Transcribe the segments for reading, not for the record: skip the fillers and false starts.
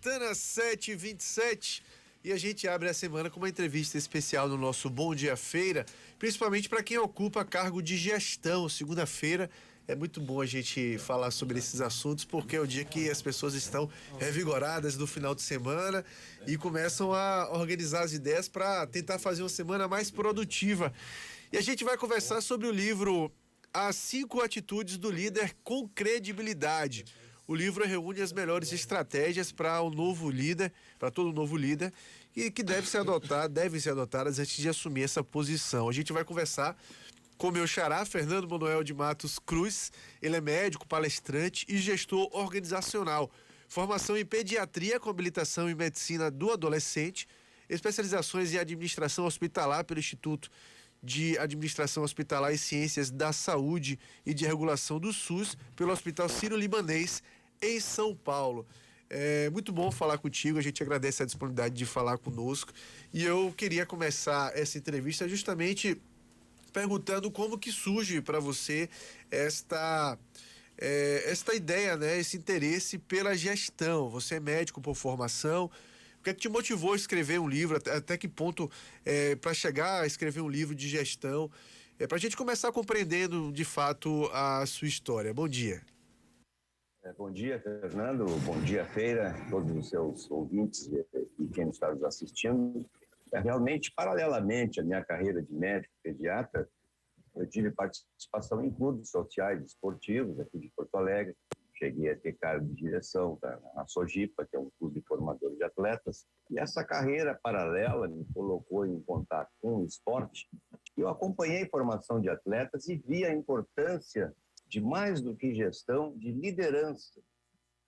Santana 7h27 e a gente abre a semana com uma entrevista especial no nosso Bom Dia Feira, principalmente para quem ocupa cargo de gestão. Segunda-feira é muito bom a gente falar sobre esses assuntos, porque é o dia que as pessoas estão revigoradas do final de semana e começam a organizar as ideias para tentar fazer uma semana mais produtiva. E a gente vai conversar sobre o livro As 5 Atitudes do Líder com Credibilidade. O livro reúne as melhores estratégias para o novo líder, para todo novo líder, e que devem ser adotadas antes de assumir essa posição. A gente vai conversar com o meu xará, Fernando Manuel de Matos Cruz. Ele é médico, palestrante e gestor organizacional. Formação em pediatria com habilitação em medicina do adolescente, especializações em administração hospitalar pelo Instituto de Administração Hospitalar e Ciências da Saúde e de Regulação do SUS pelo Hospital Sírio-Libanês em São Paulo. É muito bom falar contigo, a gente agradece a disponibilidade de falar conosco e eu queria começar essa entrevista justamente perguntando como que surge para você esta ideia, né, esse interesse pela gestão. Você é médico por formação. O que é que te motivou a escrever um livro? Até que ponto para chegar a escrever um livro de gestão? Para a gente começar compreendendo de fato a sua história. Bom dia. Bom dia, Fernando. Bom dia, Feira, todos os seus ouvintes e quem está nos assistindo. Realmente, paralelamente à minha carreira de médico pediatra, eu tive participação em clubes sociais esportivos aqui de Porto Alegre. Cheguei a ter cargo de direção na Sojipa, que é um clube formador de atletas. E essa carreira paralela me colocou em contato com o esporte. Eu acompanhei a formação de atletas e vi a importância de mais do que gestão, de liderança.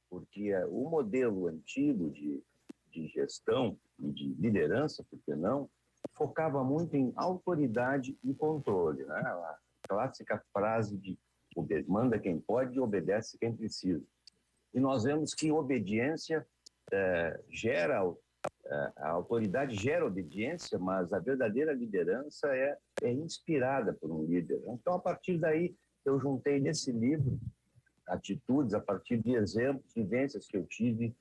Porque o modelo antigo de gestão e de liderança, por que não, focava muito em autoridade e controle, né? A clássica frase de manda quem pode e obedece quem precisa. E nós vemos que obediência a autoridade gera obediência, mas a verdadeira liderança é inspirada por um líder. Então, a partir daí, eu juntei nesse livro atitudes, a partir de exemplos, vivências que eu tive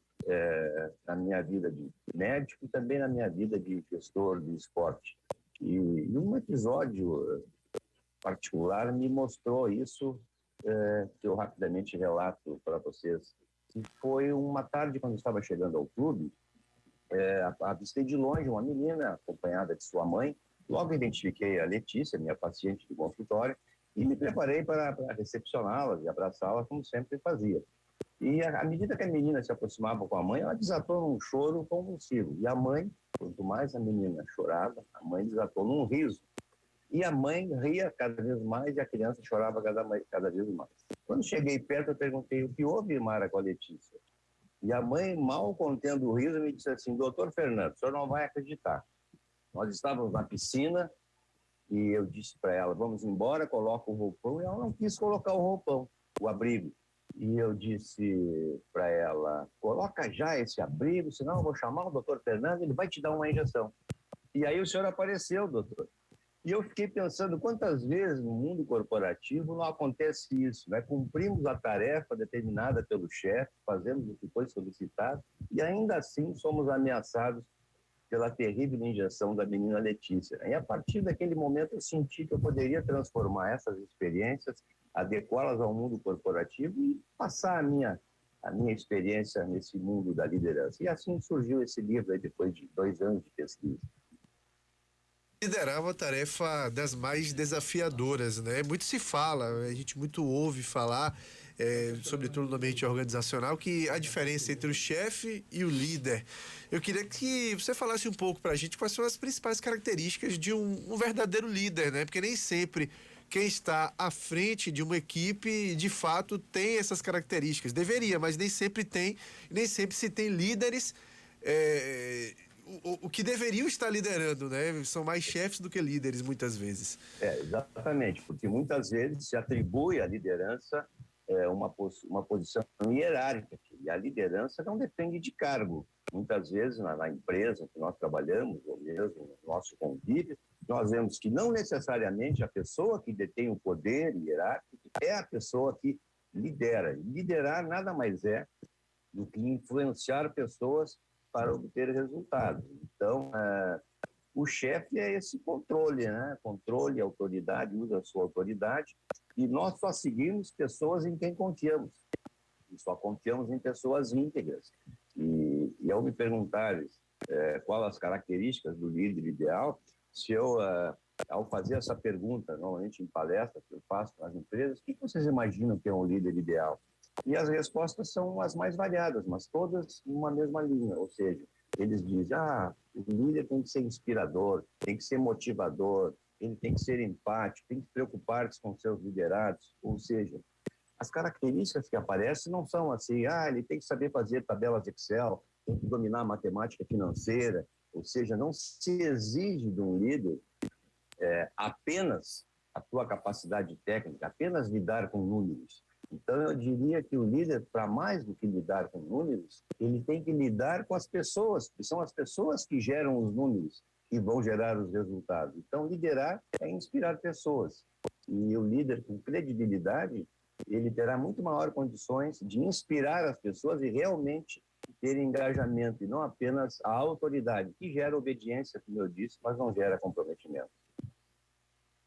na minha vida de médico e também na minha vida de gestor de esporte. E um episódio particular me mostrou isso, que eu rapidamente relato para vocês. E foi uma tarde, quando eu estava chegando ao clube, avistei de longe uma menina acompanhada de sua mãe. Logo identifiquei a Letícia, minha paciente de consultório, e me preparei para recepcioná-la e abraçá-la como sempre fazia. E à medida que a menina se aproximava com a mãe, ela desatou num choro convulsivo. E a mãe, quanto mais a menina chorava, a mãe desatou num riso. E a mãe ria cada vez mais e a criança chorava cada vez mais. Quando cheguei perto, eu perguntei: o que houve, Mara, com a Letícia? E a mãe, mal contendo o riso, me disse assim: doutor Fernando, o senhor não vai acreditar. Nós estávamos na piscina e eu disse para ela: vamos embora, coloca o roupão. E ela não quis colocar o roupão, o abrigo. E eu disse para ela: coloca já esse abrigo, senão eu vou chamar o doutor Fernando, ele vai te dar uma injeção. E aí o senhor apareceu, doutor. E eu fiquei pensando quantas vezes no mundo corporativo não acontece isso, né? Cumprimos a tarefa determinada pelo chefe, fazemos o que foi solicitado e ainda assim somos ameaçados pela terrível injeção da menina Letícia. E a partir daquele momento eu senti que eu poderia transformar essas experiências, adequá-las ao mundo corporativo e passar a minha experiência nesse mundo da liderança. E assim surgiu esse livro aí, depois de 2 anos de pesquisa. Liderar é uma tarefa das mais desafiadoras, né? Muito se fala, a gente muito ouve falar, sobretudo no ambiente organizacional, que a diferença entre o chefe e o líder. Eu queria que você falasse um pouco pra gente quais são as principais características de um verdadeiro líder, né? Porque nem sempre quem está à frente de uma equipe, de fato, tem essas características. Deveria, mas nem sempre tem, nem sempre se tem líderes o que deveriam estar liderando, né? São mais chefes do que líderes, muitas vezes. Exatamente, porque muitas vezes se atribui à liderança uma posição hierárquica, e a liderança não depende de cargo. Muitas vezes na empresa que nós trabalhamos, ou mesmo no nosso convívio, nós vemos que não necessariamente a pessoa que detém o poder hierárquico é a pessoa que lidera. Liderar nada mais é do que influenciar pessoas para obter resultados. Então, o chefe é esse controle, né? Controle, autoridade, usa a sua autoridade, e nós só seguimos pessoas em quem confiamos. E só confiamos em pessoas íntegras. E ao me perguntares qual as características do líder ideal, se eu, ao fazer essa pergunta, normalmente em palestras que eu faço para as empresas, o que vocês imaginam que é um líder ideal? E as respostas são as mais variadas, mas todas numa mesma linha, ou seja, eles dizem, o líder tem que ser inspirador, tem que ser motivador, ele tem que ser empático, tem que preocupar-se com seus liderados, ou seja, as características que aparecem não são assim, ele tem que saber fazer tabelas Excel, tem que dominar a matemática financeira, ou seja, não se exige de um líder apenas a tua capacidade técnica, apenas lidar com números. Então, eu diria que o líder, para mais do que lidar com números, ele tem que lidar com as pessoas, que são as pessoas que geram os números e vão gerar os resultados. Então, liderar é inspirar pessoas. E o líder com credibilidade, ele terá muito maior condições de inspirar as pessoas e realmente ter engajamento, e não apenas a autoridade, que gera obediência, como eu disse, mas não gera comprometimento.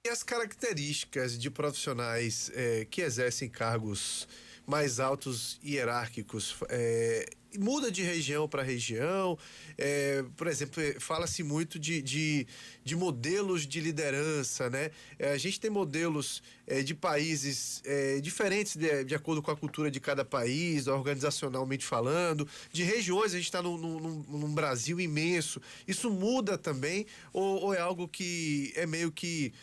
E as características de profissionais que exercem cargos mais altos hierárquicos, muda de região para região? Por exemplo, fala-se muito de modelos de liderança, né? A gente tem modelos de países diferentes de acordo com a cultura de cada país, organizacionalmente falando, de regiões. A gente está num Brasil imenso. Isso muda também? Ou é algo que é meio que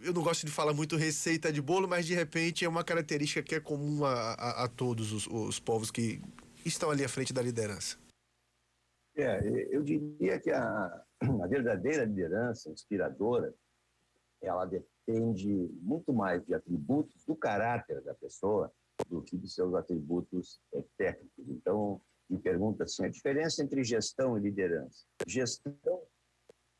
eu não gosto de falar muito receita de bolo, mas de repente é uma característica que é comum a todos os povos que estão ali à frente da liderança? Eu diria que a verdadeira liderança inspiradora, ela depende muito mais de atributos do caráter da pessoa do que de seus atributos técnicos. Então, me pergunta assim, a diferença entre gestão e liderança.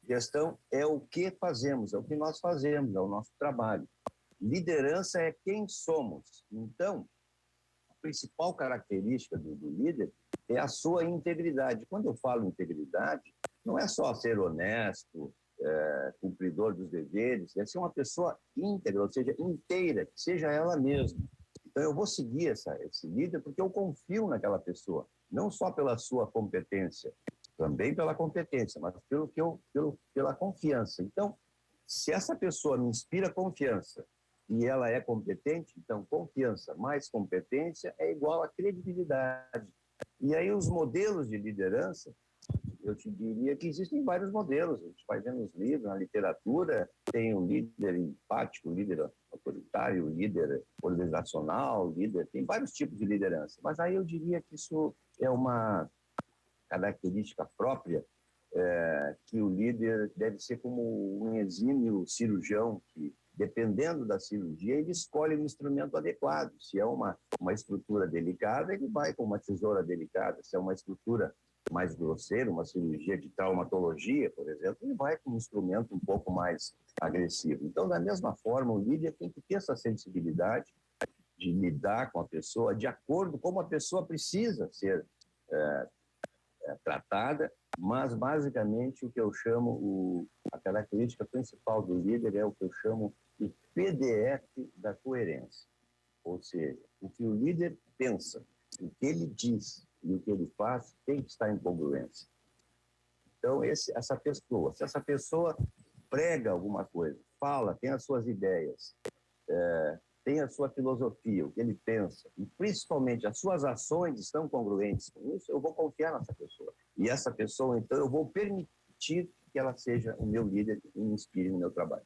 Gestão é o que fazemos, é o que nós fazemos, é o nosso trabalho. Liderança é quem somos. Então, a principal característica do líder é a sua integridade. Quando eu falo integridade, não é só ser honesto, cumpridor dos deveres, é ser uma pessoa íntegra, ou seja, inteira, que seja ela mesma. Então, eu vou seguir esse líder porque eu confio naquela pessoa, não só pela sua competência, também pela competência, mas pela confiança. Então, se essa pessoa me inspira confiança e ela é competente, então confiança mais competência é igual a credibilidade. E aí os modelos de liderança, eu te diria que existem vários modelos. A gente vai vendo nos livros, na literatura, tem o líder empático, o líder autoritário, o líder organizacional, tem vários tipos de liderança. Mas aí eu diria que isso é uma característica própria, que o líder deve ser como um exímio cirurgião que, dependendo da cirurgia, ele escolhe o instrumento adequado. Se é uma estrutura delicada, ele vai com uma tesoura delicada. Se é uma estrutura mais grosseira, uma cirurgia de traumatologia, por exemplo, ele vai com um instrumento um pouco mais agressivo. Então, da mesma forma, o líder tem que ter essa sensibilidade de lidar com a pessoa de acordo com como a pessoa precisa ser tratada, mas basicamente o que eu chamo, a característica principal do líder é o que eu chamo de PDF da coerência. Ou seja, o que o líder pensa, o que ele diz e o que ele faz tem que estar em congruência. Então, se essa pessoa prega alguma coisa, fala, tem as suas ideias, tem a sua filosofia, o que ele pensa, e principalmente as suas ações estão congruentes com isso, eu vou confiar nessa pessoa. E essa pessoa, então, eu vou permitir que ela seja o meu líder e me inspire no meu trabalho.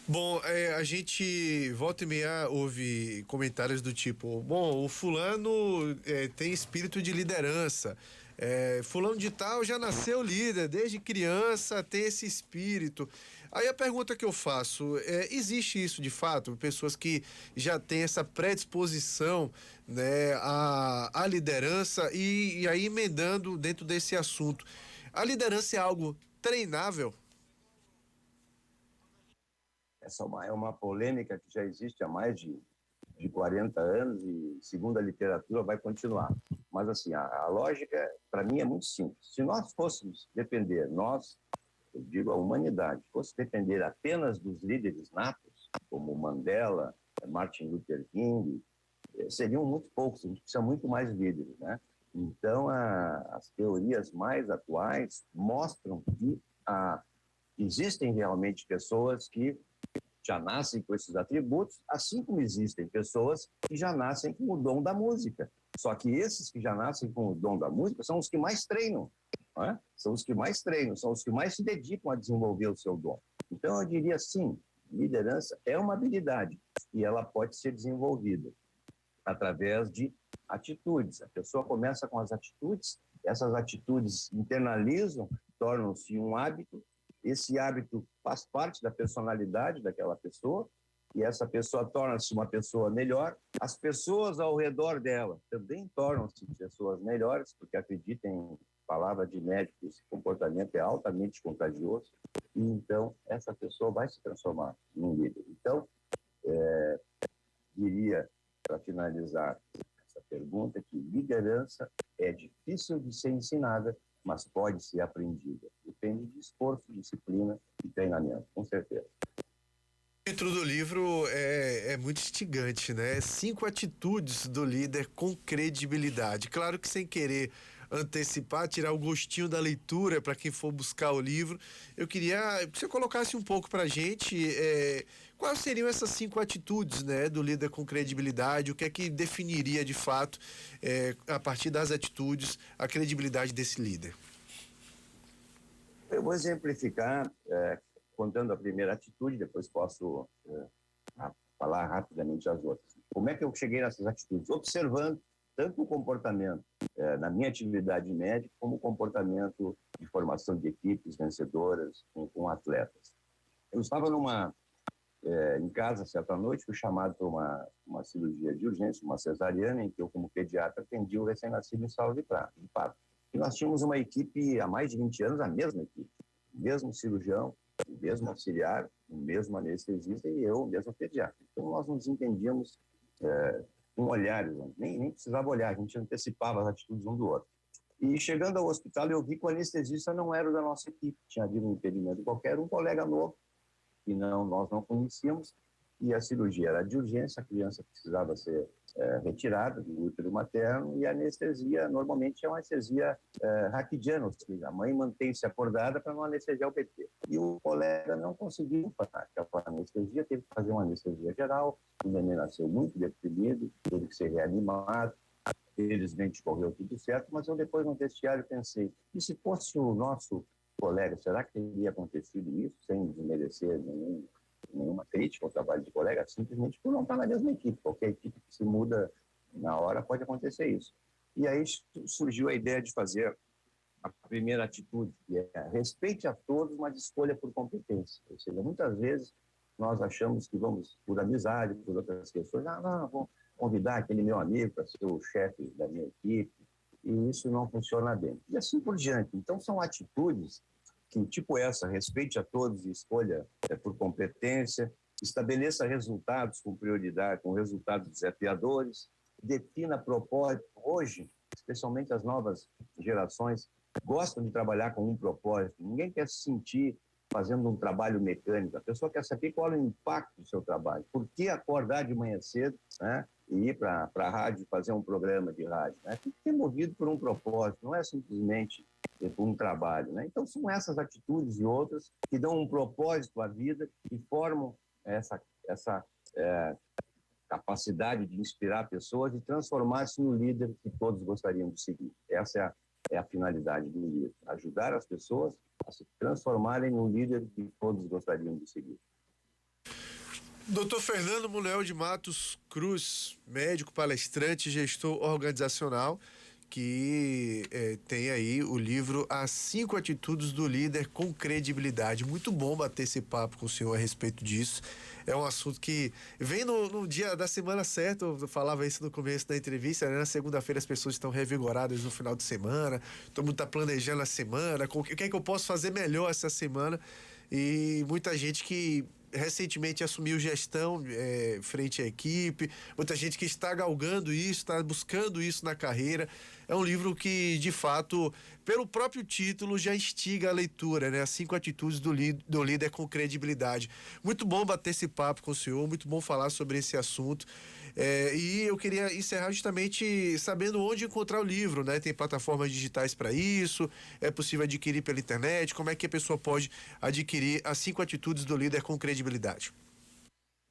Bom, a gente volta e meia ouve comentários do tipo, bom, o fulano tem espírito de liderança, fulano de tal já nasceu líder, desde criança tem esse espírito. Aí a pergunta que eu faço, existe isso de fato? Pessoas que já têm essa predisposição, né, à liderança e aí emendando dentro desse assunto. A liderança é algo treinável? Essa é uma polêmica que já existe há mais de de 40 anos e, segundo a literatura, vai continuar. Mas, assim, a lógica, para mim, é muito simples. Se nós fôssemos depender, eu digo a humanidade, fosse depender apenas dos líderes natos, como Mandela, Martin Luther King, seriam muito poucos, a gente precisa muito mais líderes, né? Então, as teorias mais atuais mostram que existem realmente pessoas que já nascem com esses atributos, assim como existem pessoas que já nascem com o dom da música. Só que esses que já nascem com o dom da música são os que mais treinam, não é? São os que mais treinam, são os que mais se dedicam a desenvolver o seu dom. Então, eu diria sim, liderança é uma habilidade e ela pode ser desenvolvida através de atitudes. A pessoa começa com as atitudes, essas atitudes internalizam, tornam-se um hábito, esse hábito faz parte da personalidade daquela pessoa, e essa pessoa torna-se uma pessoa melhor. As pessoas ao redor dela também tornam-se pessoas melhores, porque acreditem em palavra de médico, esse comportamento é altamente contagioso, e então essa pessoa vai se transformar num líder. Então, diria, para finalizar essa pergunta, que liderança é difícil de ser ensinada, mas pode ser aprendida. Depende de esforço, disciplina e treinamento, com certeza. O título do livro é muito instigante, né? 5 atitudes do líder com credibilidade. Claro que sem querer antecipar, tirar o gostinho da leitura para quem for buscar o livro, eu queria que você colocasse um pouco para a gente quais seriam essas 5 atitudes, né, do líder com credibilidade, o que é que definiria de fato, a partir das atitudes, a credibilidade desse líder. Eu vou exemplificar contando a primeira atitude, depois posso falar rapidamente as outras. Como é que eu cheguei nessas atitudes? Observando tanto o comportamento na minha atividade médica, como o comportamento de formação de equipes vencedoras com atletas. Eu estava em casa, certa noite, fui chamado para uma cirurgia de urgência, uma cesariana, em que eu, como pediatra, atendi o recém-nascido em sala de parto. E nós tínhamos uma equipe, há mais de 20 anos, a mesma equipe. O mesmo cirurgião, o mesmo auxiliar, o mesmo anestesista e eu, o mesmo pediatra. Então, nós nos entendíamos com olhares, nem precisava olhar, a gente antecipava as atitudes um do outro. E chegando ao hospital, eu vi que o anestesista não era o da nossa equipe, tinha havido um impedimento qualquer, um colega novo, que nós não conhecíamos, e a cirurgia era de urgência, a criança precisava ser retirada do útero materno, e a anestesia, normalmente, é uma anestesia raquidiana, ou seja, a mãe mantém-se acordada para não anestesiar o bebê. E o colega não conseguiu fazer aquela anestesia, teve que fazer uma anestesia geral, o neném nasceu muito deprimido, teve que ser reanimado, felizmente correu tudo certo, mas eu depois no vestiário pensei, e se fosse o nosso colega, será que teria acontecido isso, sem desmerecer nenhuma crítica ao trabalho de colega, simplesmente por não estar na mesma equipe. Qualquer equipe que se muda na hora pode acontecer isso. E aí surgiu a ideia de fazer a primeira atitude, que é respeite a todos, mas escolha por competência. Ou seja, muitas vezes nós achamos que vamos por amizade, por outras questões, vou convidar aquele meu amigo para ser o chefe da minha equipe, e isso não funciona bem. E assim por diante. Então, são atitudes que, tipo essa, respeite a todos e escolha por competência, estabeleça resultados com prioridade, com resultados desafiadores, defina propósito. Hoje, especialmente as novas gerações, gostam de trabalhar com um propósito. Ninguém quer se sentir fazendo um trabalho mecânico. A pessoa quer saber qual é o impacto do seu trabalho. Por que acordar de manhã cedo, né, e ir para a rádio fazer um programa de rádio? Né? Tem que ser movido por um propósito, não é simplesmente por um trabalho. Né? Então, são essas atitudes e outras que dão um propósito à vida e formam essa capacidade de inspirar pessoas e transformar-se no líder que todos gostariam de seguir. Essa é a finalidade do livro, ajudar as pessoas a se transformarem no líder que todos gostariam de seguir. Dr. Fernando Munel de Matos Cruz, médico, palestrante, gestor organizacional, que tem aí o livro As 5 Atitudes do Líder com Credibilidade. Muito bom bater esse papo com o senhor a respeito disso. É um assunto que vem no dia da semana certa, eu falava isso no começo da entrevista, né? Na segunda-feira as pessoas estão revigoradas no final de semana, todo mundo está planejando a semana, o que é que eu posso fazer melhor essa semana, e muita gente que recentemente assumiu gestão frente à equipe, muita gente que está galgando isso, está buscando isso na carreira. É um livro que, de fato, pelo próprio título, já instiga a leitura, né? As 5 atitudes do líder com credibilidade. Muito bom bater esse papo com o senhor, muito bom falar sobre esse assunto. E eu queria encerrar justamente sabendo onde encontrar o livro, né? Tem plataformas digitais para isso, é possível adquirir pela internet, como é que a pessoa pode adquirir as 5 atitudes do líder com credibilidade?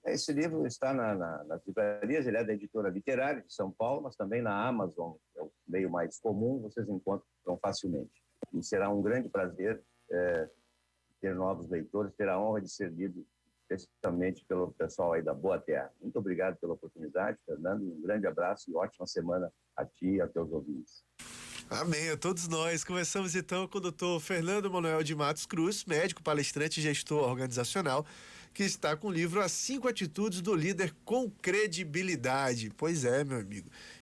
Esse livro está nas livrarias, ele é da editora literária de São Paulo, mas também na Amazon, é o meio mais comum, vocês encontram facilmente. E será um grande prazer ter novos leitores, ter a honra de ser lido especialmente pelo pessoal aí da Boa Terra. Muito obrigado pela oportunidade, Fernando, um grande abraço e ótima semana a ti e a teus ouvintes. Amém, a todos nós. Começamos então com o doutor Fernando Manuel de Matos Cruz, médico, palestrante e gestor organizacional, que está com o livro As 5 Atitudes do Líder com Credibilidade. Pois é, meu amigo.